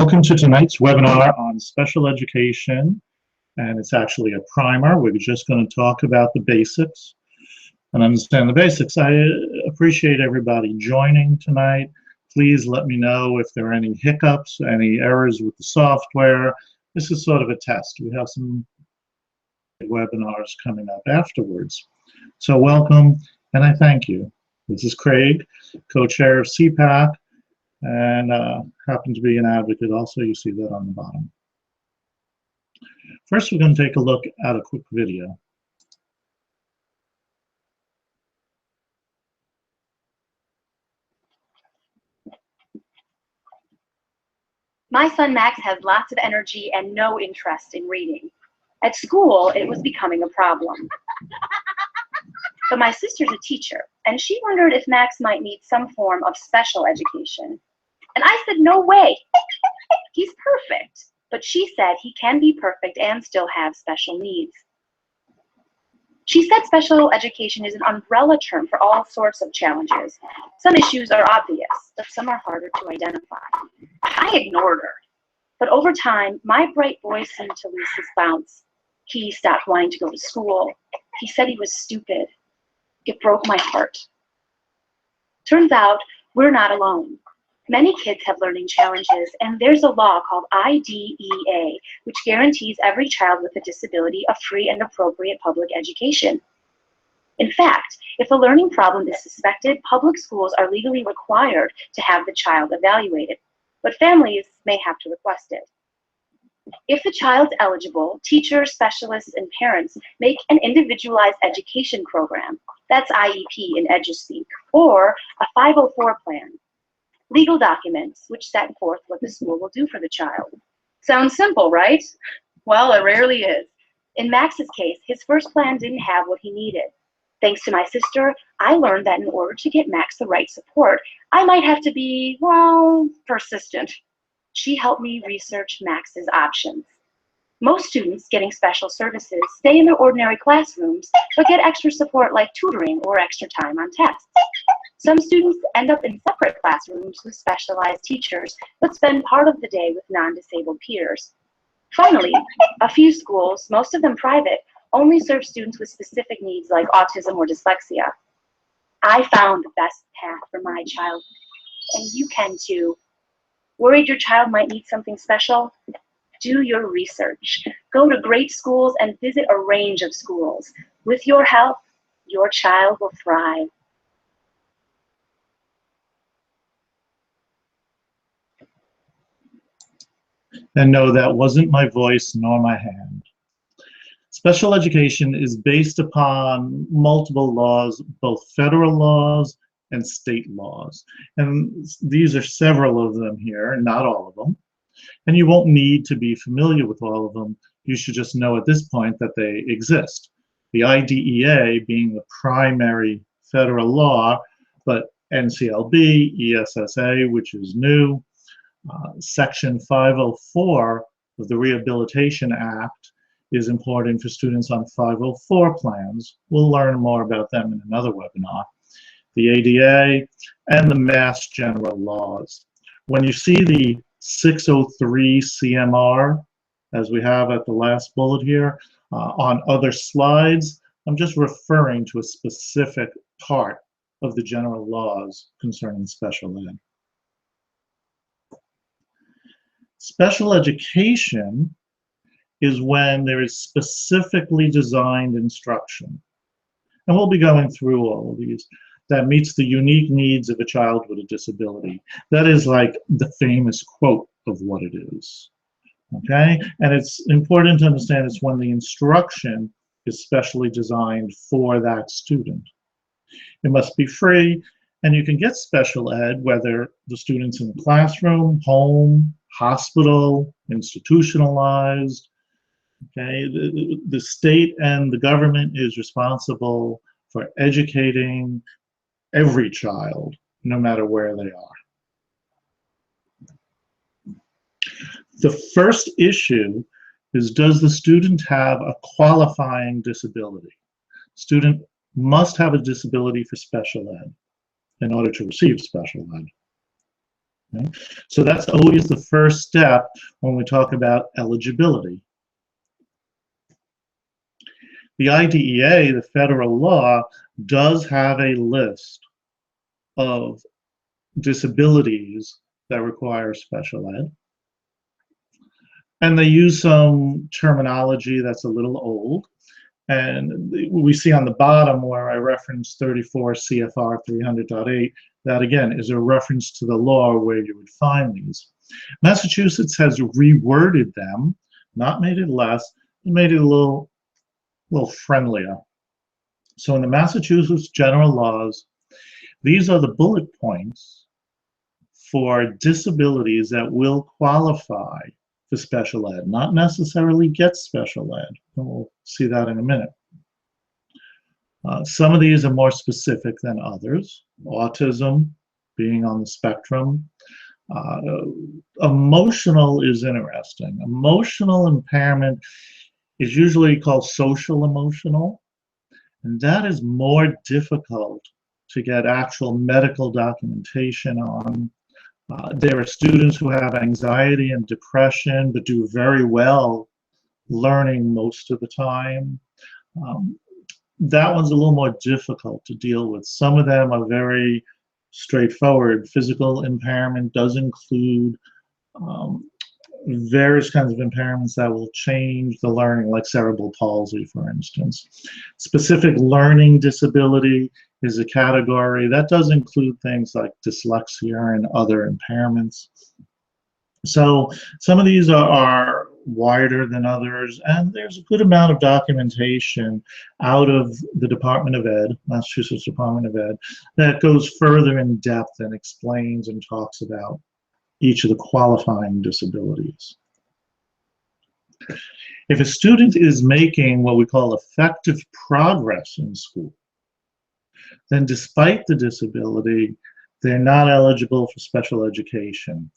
Welcome to tonight's webinar on special education, and it's actually a primer. We're just going to talk about the basics and understand the basics. I appreciate everybody joining tonight. Please let me know if there are any hiccups, any errors with the software. This is sort of a test. We have some webinars coming up afterwards. So welcome, and I thank you. This is Craig, co-chair of SPED-PAC, and happen to be an advocate also. You see that on the bottom. First, we're going to take a look at a quick video. My son Max has lots of energy and no interest in reading. At school, it was becoming a problem. But my sister's a teacher, and she wondered if Max might need some form of special education. And I said, no way. He's perfect. But she said he can be perfect and still have special needs. She said special education is an umbrella term for all sorts of challenges. Some issues are obvious, but some are harder to identify. I ignored her. But over time, my bright boy seemed to lose his bounce. He stopped wanting to go to school. He said he was stupid. It broke my heart. Turns out, we're not alone. Many kids have learning challenges, and there's a law called IDEA, which guarantees every child with a disability a free and appropriate public education. In fact, if a learning problem is suspected, public schools are legally required to have the child evaluated, but families may have to request it. If the child's eligible, teachers, specialists, and parents make an individualized education program, that's IEP in EduSpeak, or a 504 plan. Legal documents which set forth what the school will do for the child. Sounds simple, right? Well, it rarely is. In Max's case, his first plan didn't have what he needed. Thanks to my sister, I learned that in order to get Max the right support, I might have to be, well, persistent. She helped me research Max's options. Most students getting special services stay in their ordinary classrooms, but get extra support like tutoring or extra time on tests. Some students end up in separate classrooms with specialized teachers, but spend part of the day with non-disabled peers. Finally, a few schools, most of them private, only serve students with specific needs like autism or dyslexia. I found the best path for my child, and you can too. Worried your child might need something special? Do your research. Go to great schools and visit a range of schools. With your help, your child will thrive. And no, that wasn't my voice nor my hand. Special education is based upon multiple laws, both federal laws and state laws. And these are several of them here, not all of them. And you won't need to be familiar with all of them. You should just know at this point that they exist. The IDEA being the primary federal law, but NCLB, ESSA, which is new, Section 504 of the Rehabilitation Act is important for students on 504 plans. We'll learn more about them in another webinar. The ADA and the Mass General Laws. When you see the 603 CMR, as we have at the last bullet here, on other slides, I'm just referring to a specific part of the general laws concerning special ed. Special education is when there is specifically designed instruction. And we'll be going through all of these. That meets the unique needs of a child with a disability. That is like the famous quote of what it is. Okay? And it's important to understand it's when the instruction is specially designed for that student. It must be free, and you can get special ed whether the student's in the classroom, home, hospital, institutionalized. Okay, the state and the government is responsible for educating every child, no matter where they are. The first issue is, does the student have a qualifying disability? Student must have a disability for special ed in order to receive special ed. Okay? So that's always the first step when we talk about eligibility. The IDEA, the federal law, does have a list of disabilities that require special ed. And they use some terminology that's a little old. And we see on the bottom where I reference 34 CFR 300.8, that again is a reference to the law where you would find these. Massachusetts has reworded them, not made it less, made it a little friendlier. So in the Massachusetts general laws, these are the bullet points for disabilities that will qualify for special ed, not necessarily get special ed. And we'll see that in a minute. Some of these are more specific than others. Autism, being on the spectrum. Emotional is interesting. Emotional impairment is usually called social emotional, and that is more difficult to get actual medical documentation on. There are students who have anxiety and depression but do very well learning most of the time. That one's a little more difficult to deal with. Some of them are very straightforward. Physical impairment does include various kinds of impairments that will change the learning, like cerebral palsy, for instance. Specific learning disability is a category that does include things like dyslexia and other impairments. So some of these are wider than others, and there's a good amount of documentation out of the Department of Ed, Massachusetts Department of Ed, that goes further in depth and explains and talks about each of the qualifying disabilities. If a student is making what we call effective progress in school, then despite the disability, they're not eligible for special education.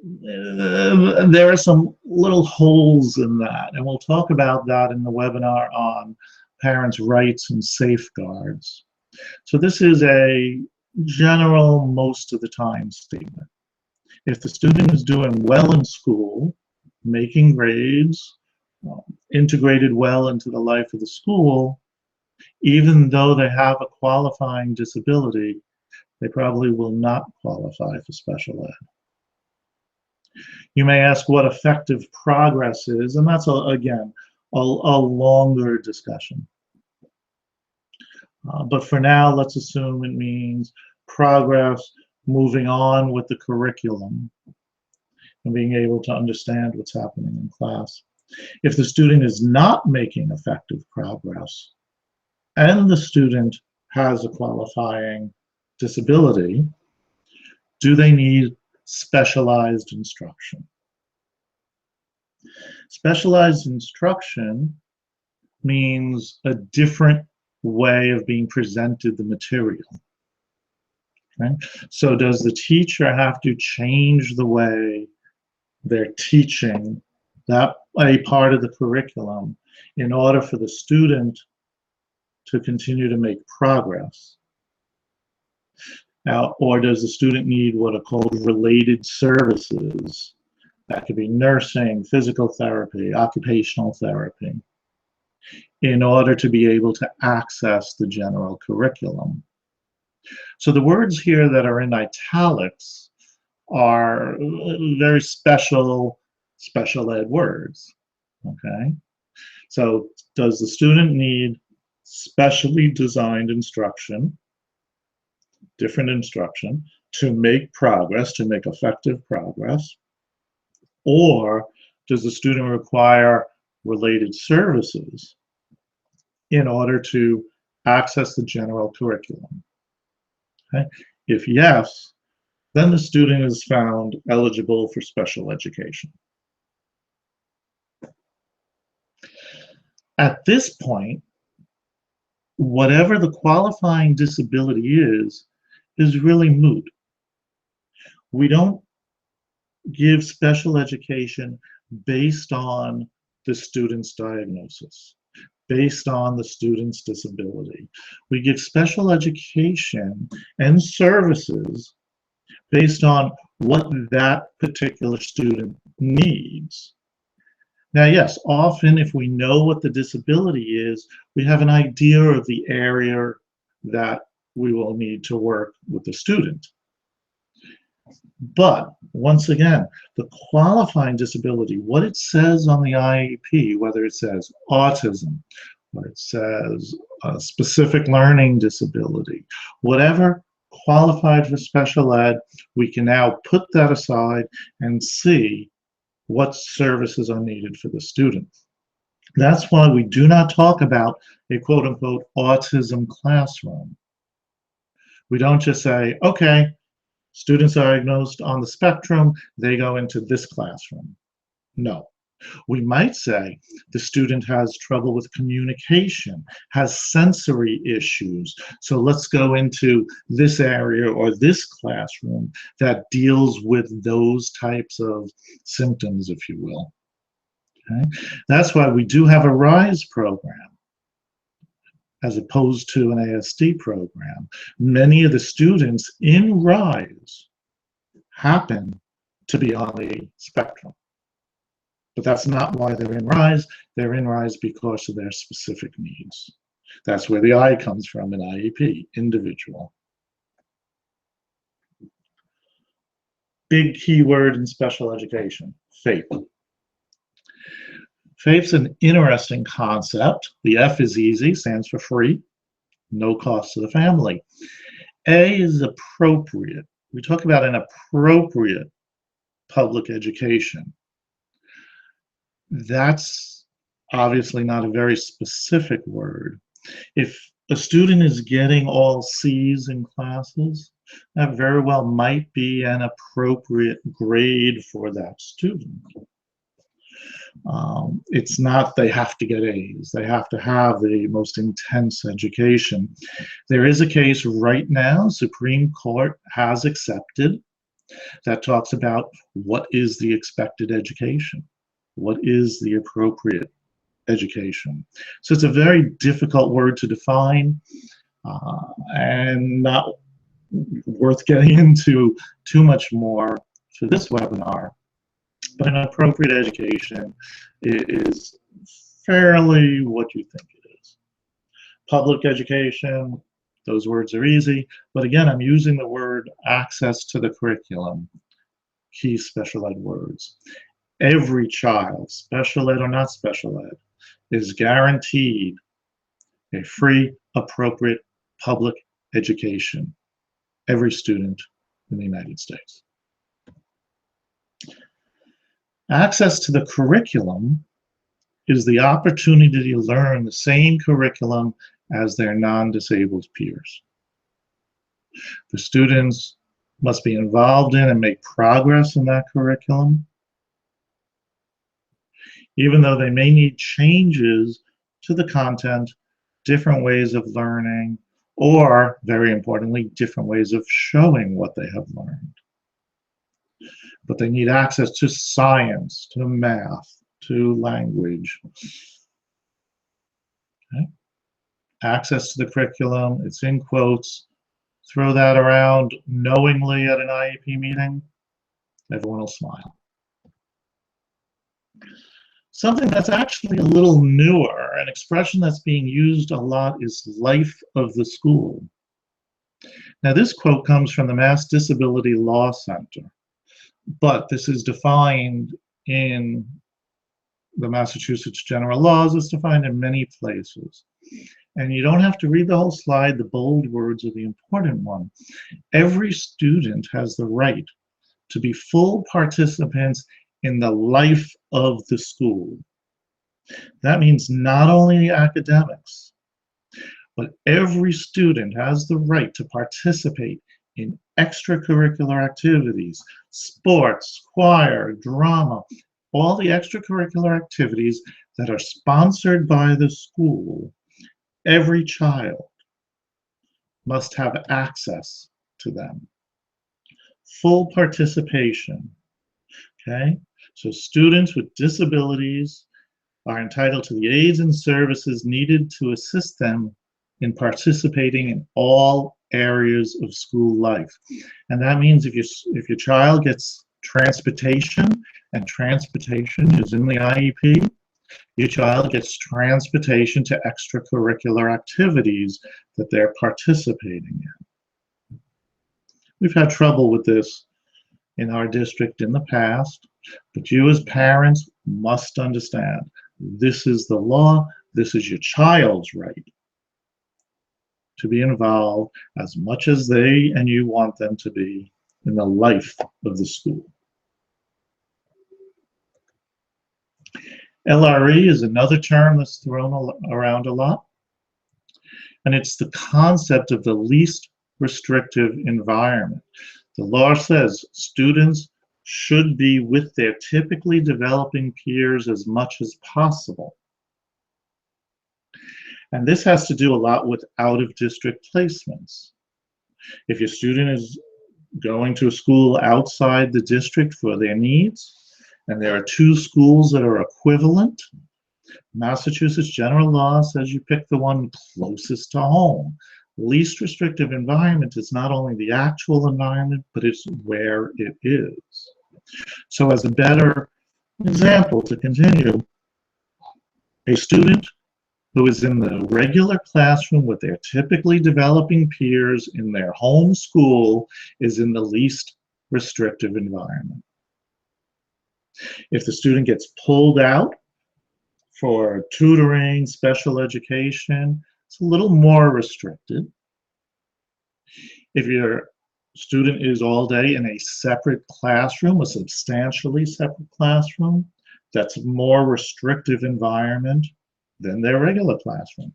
There are some little holes in that, and we'll talk about that in the webinar on parents' rights and safeguards. So this is a general, most of the time statement. If the student is doing well in school, making grades, integrated well into the life of the school, even though they have a qualifying disability, they probably will not qualify for special ed. You may ask what effective progress is, and that's, again, a longer discussion. But for now, let's assume it means progress moving on with the curriculum and being able to understand what's happening in class. If the student is not making effective progress and the student has a qualifying disability, do they need specialized instruction? Specialized instruction means a different way of being presented the material. Okay? So does the teacher have to change the way they're teaching that a part of the curriculum in order for the student to continue to make progress? Now, or does the student need what are called related services? That could be nursing, physical therapy, occupational therapy, in order to be able to access the general curriculum. So the words here that are in italics are very special ed words, okay? So does the student need specially designed instruction, different instruction, to make progress, to make effective progress? Or does the student require related services in order to access the general curriculum? Okay? If yes, then the student is found eligible for special education. At this point, whatever the qualifying disability is really moot. We don't give special education based on the student's diagnosis, based on the student's disability. We give special education and services based on what that particular student needs. Now, yes, often if we know what the disability is, we have an idea of the area that we will need to work with the student. But once again, the qualifying disability, what it says on the IEP, whether it says autism, or it says a specific learning disability, whatever qualified for special ed, we can now put that aside and see what services are needed for the student. That's why we do not talk about a quote-unquote autism classroom. We don't just say, okay, students diagnosed on the spectrum, they go into this classroom. No. We might say the student has trouble with communication, has sensory issues, so let's go into this area or this classroom that deals with those types of symptoms, if you will. Okay? That's why we do have a RISE program as opposed to an ASD program. Many of the students in RISE happen to be on the spectrum. But that's not why they're in RISE. They're in RISE because of their specific needs. That's where the I comes from in IEP, individual. Big key word in special education, FAPE. FAPE's an interesting concept. The F is easy, stands for free, no cost to the family. A is appropriate. We talk about an appropriate public education. That's obviously not a very specific word. If a student is getting all C's in classes, that very well might be an appropriate grade for that student. It's not they have to get A's. They have to have the most intense education. There is a case right now, Supreme Court has accepted, that talks about what is the expected education. What is the appropriate education? So it's a very difficult word to define and not worth getting into too much more for this webinar. But an appropriate education is fairly what you think it is. Public education, those words are easy. But again, I'm using the word access to the curriculum, key special ed words. Every child, special ed or not special ed, is guaranteed a free, appropriate public education. Every student in the United States. Access to the curriculum is the opportunity to learn the same curriculum as their non-disabled peers. The students must be involved in and make progress in that curriculum. Even though they may need changes to the content, different ways of learning, or, very importantly, different ways of showing what they have learned. But they need access to science, to math, to language. Okay. Access to the curriculum, it's in quotes. Throw that around knowingly at an IEP meeting, everyone will smile. Something that's actually a little newer, an expression that's being used a lot, is life of the school. Now, this quote comes from the Mass Disability Law Center, but this is defined in the Massachusetts General Laws. It's defined in many places. And you don't have to read the whole slide. The bold words are the important one. Every student has the right to be full participants in the life of the school. That means not only academics, but every student has the right to participate in extracurricular activities, sports, choir, drama, all the extracurricular activities that are sponsored by the school. Every child must have access to them. Full participation, okay? So students with disabilities are entitled to the aids and services needed to assist them in participating in all areas of school life. And that means if your child gets transportation, and transportation is in the IEP, your child gets transportation to extracurricular activities that they're participating in. We've had trouble with this in our district in the past, but you as parents must understand this is the law, this is your child's right to be involved as much as they and you want them to be in the life of the school. LRE is another term that's thrown around a lot, and it's the concept of the least restrictive environment. The law says students should be with their typically developing peers as much as possible. And this has to do a lot with out-of-district placements. If your student is going to a school outside the district for their needs, and there are two schools that are equivalent, Massachusetts general law says you pick the one closest to home. Least restrictive environment is not only the actual environment, but it's where it is. So as a better example to continue, a student who is in the regular classroom with their typically developing peers in their home school is in the least restrictive environment. If the student gets pulled out for tutoring, special education, it's a little more restricted. If your student is all day in a separate classroom, a substantially separate classroom, that's a more restrictive environment than their regular classroom.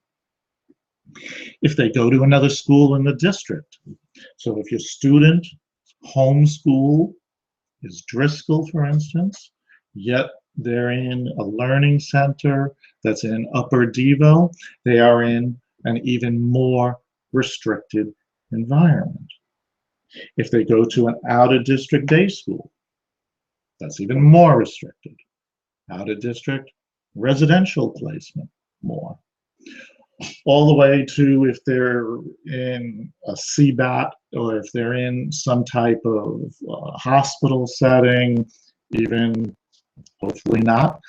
If they go to another school in the district, so if your student home school is Driscoll, for instance, yet they're in a learning center that's in Upper Devo, they are in an even more restricted environment. If they go to an out-of-district day school, that's even more restricted. Out-of-district residential placement, more. All the way to if they're in a CBAT or if they're in some type of hospital setting, even hopefully not,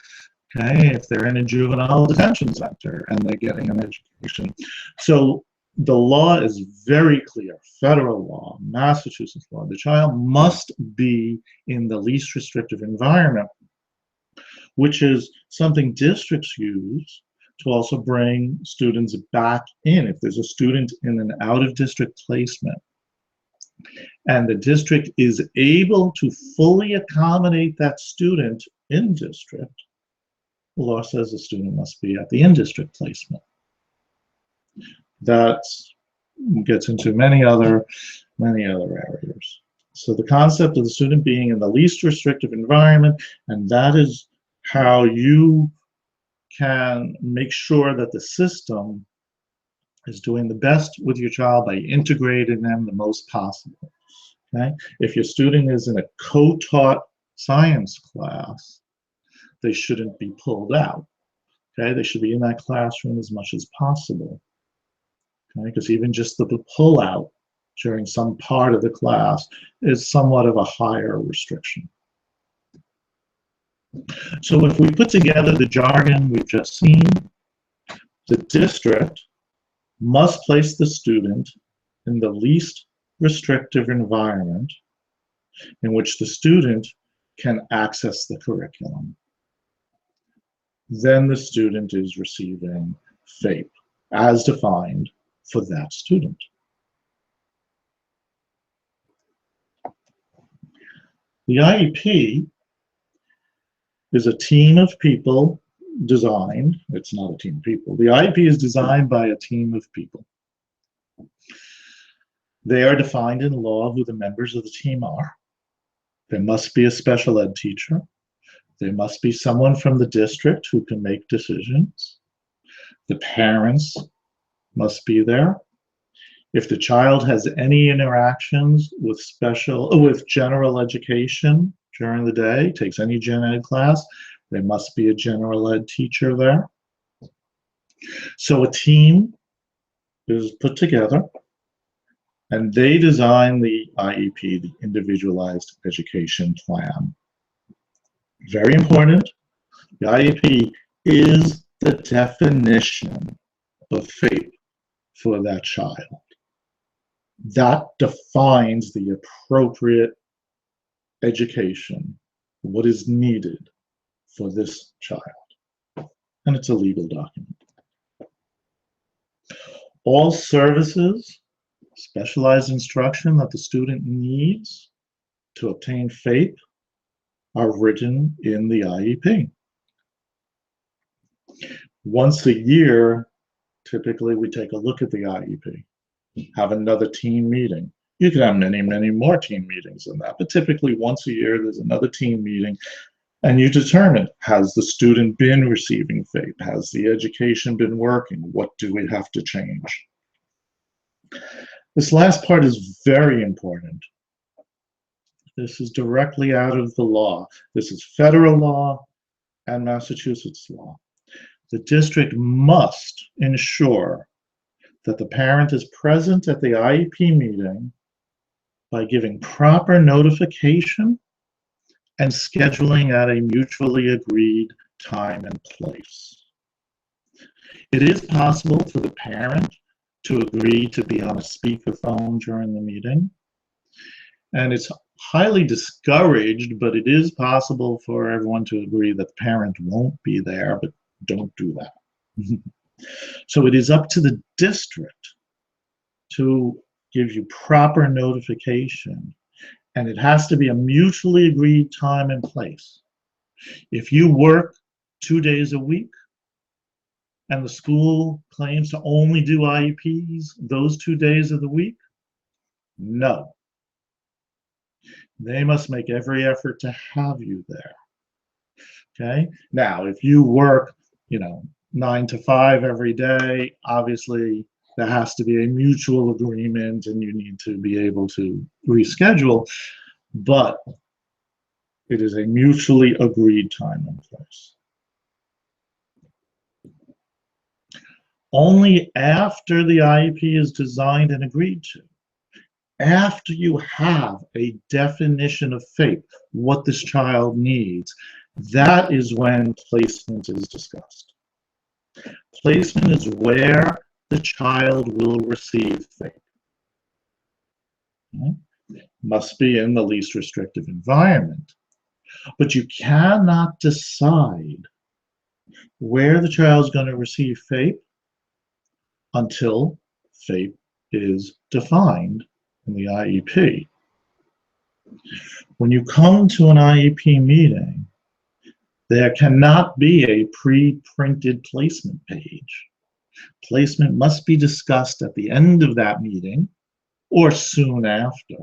okay, if they're in a juvenile detention center and they're getting an education. So the law is very clear, federal law, Massachusetts law, the child must be in the least restrictive environment, which is something districts use to also bring students back in. If there's a student in an out-of-district placement and the district is able to fully accommodate that student in district, the law says the student must be at the in-district placement. That gets into many other areas. So the concept of the student being in the least restrictive environment, and that is how you can make sure that the system is doing the best with your child by integrating them the most possible. Okay? If your student is in a co-taught science class, they shouldn't be pulled out. Okay? They should be in that classroom as much as possible. Okay? Because even just the pull out during some part of the class is somewhat of a higher restriction. So if we put together the jargon we've just seen, the district must place the student in the least restrictive environment in which the student can access the curriculum. Then the student is receiving FAPE as defined for that student. The IEP is a team of people designed, it's not a team of people, the IEP is designed by a team of people. They are defined in law who the members of the team are. There must be a special ed teacher. There must be someone from the district who can make decisions. The parents must be there. If the child has any interactions with general education during the day, takes any gen ed class, there must be a general ed teacher there. So a team is put together And they design the IEP, the Individualized Education Plan. Very important, the IEP is the definition of FAPE for that child. That defines the appropriate education, what is needed for this child. And it's a legal document. All services, specialized instruction that the student needs to obtain FAPE are written in the IEP. Once a year, typically we take a look at the IEP, have another team meeting. You can have many, many more team meetings than that, but typically once a year there's another team meeting and you determine, has the student been receiving FAPE? Has the education been working? What do we have to change? This last part is very important. This is directly out of the law. This is federal law and Massachusetts law. The district must ensure that the parent is present at the IEP meeting by giving proper notification and scheduling at a mutually agreed time and place. It is possible for the parent to agree to be on a speakerphone during the meeting, and it's highly discouraged, but it is possible for everyone to agree that the parent won't be there, but don't do that. So it is up to the district to give you proper notification, and it has to be a mutually agreed time and place. If you work 2 days a week and the school claims to only do IEPs those 2 days of the week, no. They must make every effort to have you there. Okay? Now, if you work, 9 to 5 every day, obviously there has to be a mutual agreement and you need to be able to reschedule, but it is a mutually agreed time and place. Only after the IEP is designed and agreed to, after you have a definition of FAPE, what this child needs, that is when placement is discussed. Placement is where the child will receive FAPE. Must be in the least restrictive environment. But you cannot decide where the child's going to receive FAPE until FAPE is defined in the IEP. When you come to an IEP meeting, there cannot be a pre-printed placement page. Placement must be discussed at the end of that meeting or soon after,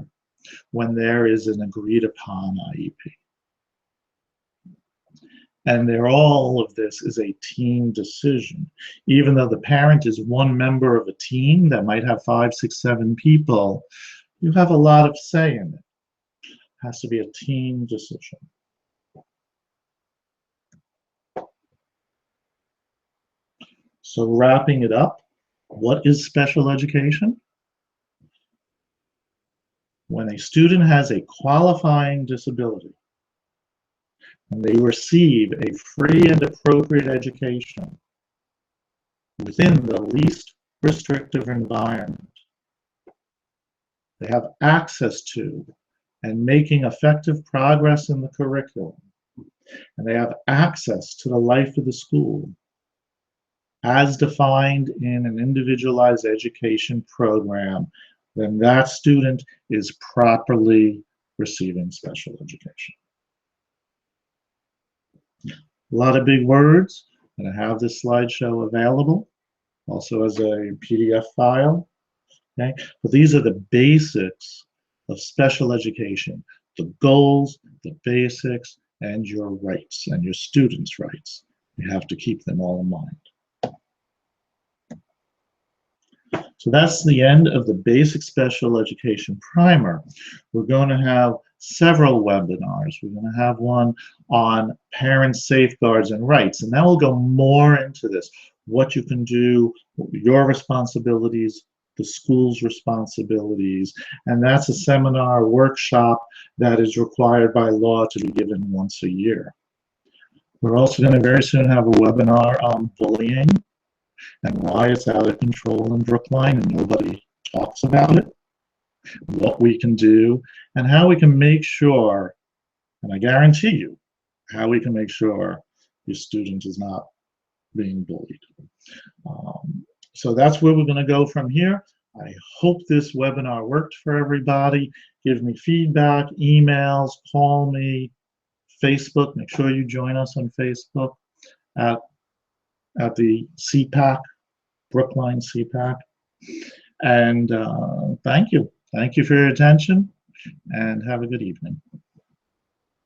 when there is an agreed upon IEP. And all of this is a team decision. Even though the parent is one member of a team that might have 5, 6, 7 people, you have a lot of say in it. It has to be a team decision. So wrapping it up, what is special education? When a student has a qualifying disability and they receive a free and appropriate education within the least restrictive environment, they have access to and making effective progress in the curriculum, and they have access to the life of the school as defined in an individualized education program, then that student is properly receiving special education. A lot of big words, and I have this slideshow available, also as a PDF file. Okay, but these are the basics of special education, the goals, the basics, and your rights, and your students' rights. You have to keep them all in mind. So that's the end of the basic special education primer. We're going to have several webinars. We're going to have one on parent safeguards and rights, and that will go more into this, what you can do, your responsibilities the school's responsibilities. And that's a seminar workshop that is required by law to be given once a year. We're also going to very soon have a webinar on bullying and why it's out of control in Brookline and nobody talks about it, what we can do, and how we can make sure, and I guarantee you, how we can make sure your student is not being bullied. So that's where we're going to go from here. I hope this webinar worked for everybody. Give me feedback, emails, call me, Facebook. Make sure you join us on Facebook at the SPED-PAC, Brookline SPED-PAC. And thank you. Thank you for your attention, and have a good evening.